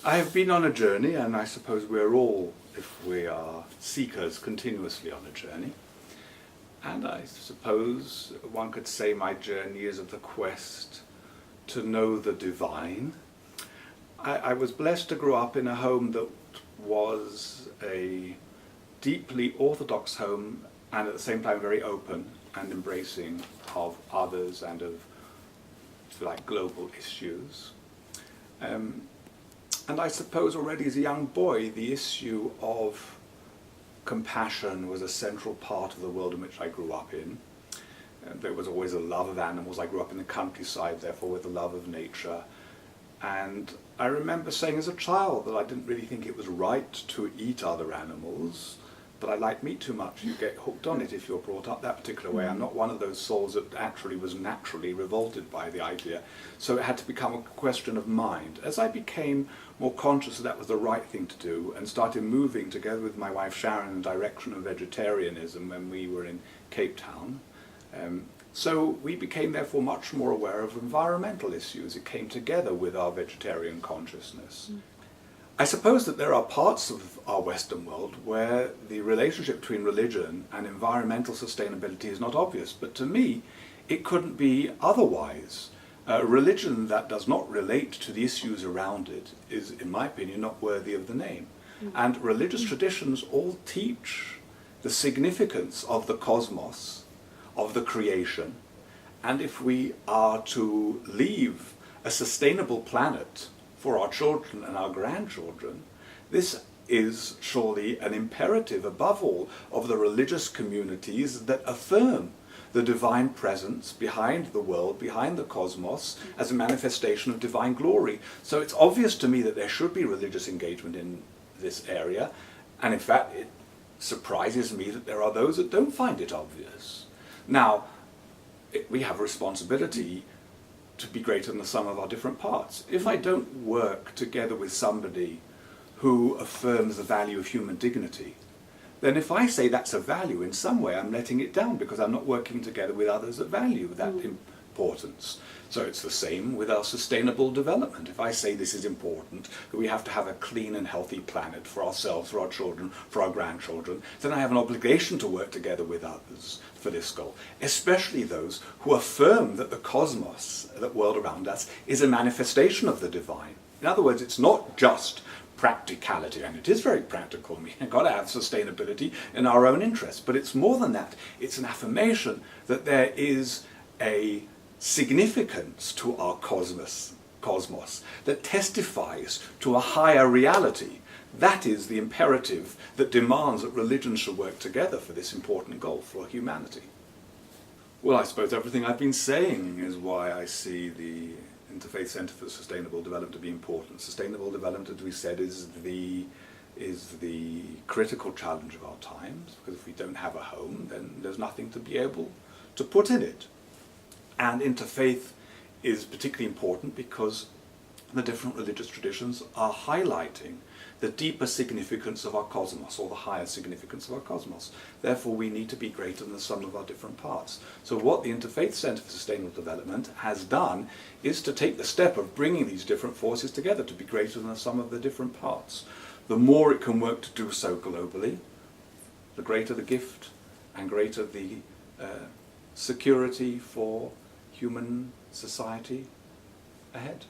I have been on a journey, and I suppose we're all, if we are seekers, continuously on a journey. And I suppose one could say my journey is of the quest to know the divine. I was blessed to grow up in a home that was a deeply orthodox home, and at the same time very open and embracing of others and of, if you like, global issues. And I suppose already as a young boy, the issue of compassion was a central part of the world in which I grew up in. There was always a love of animals. I grew up in the countryside, therefore with a love of nature. And I remember saying as a child that I didn't really think it was right to eat other animals, but I like meat too much. You get hooked on it if you're brought up that particular way. I'm not one of those souls that actually was naturally revolted by the idea. So it had to become a question of mind. As I became more conscious that was the right thing to do and started moving together with my wife Sharon in the direction of vegetarianism when we were in Cape Town, so we became therefore much more aware of environmental issues. It came together with our vegetarian consciousness. I suppose that there are parts of our Western world where the relationship between religion and environmental sustainability is not obvious, but to me it couldn't be otherwise. Religion that does not relate to the issues around it is, in my opinion, not worthy of the name. And religious traditions all teach the significance of the cosmos, of the creation, and if we are to leave a sustainable planet for our children and our grandchildren, this is surely an imperative above all of the religious communities that affirm the divine presence behind the world, behind the cosmos, as a manifestation of divine glory. So it's obvious to me that there should be religious engagement in this area, and in fact it surprises me that there are those that don't find it obvious. Now, we have a responsibility to be greater than the sum of our different parts. If I don't work together with somebody who affirms the value of human dignity, then if I say that's a value, in some way I'm letting it down because I'm not working together with others that value that importance. So it's the same with our sustainable development. If I say this is important, that we have to have a clean and healthy planet for ourselves, for our children, for our grandchildren, then I have an obligation to work together with others for this goal, especially those who affirm that the cosmos, the world around us, is a manifestation of the divine. In other words, it's not just practicality, and it is very practical. We've got to have sustainability in our own interest, but it's more than that. It's an affirmation that there is a significance to our cosmos that testifies to a higher reality. That is the imperative that demands that religions should work together for this important goal for humanity. Well, I suppose everything I've been saying is why I see the Interfaith Centre for Sustainable Development to be important. Sustainable development, as we said, is the critical challenge of our times, because if we don't have a home, then there's nothing to be able to put in it. And interfaith is particularly important because the different religious traditions are highlighting the deeper significance of our cosmos, or the higher significance of our cosmos. Therefore, we need to be greater than the sum of our different parts. So what the Interfaith Centre for Sustainable Development has done is to take the step of bringing these different forces together to be greater than the sum of the different parts. The more it can work to do so globally, the greater the gift and greater the security for human society ahead.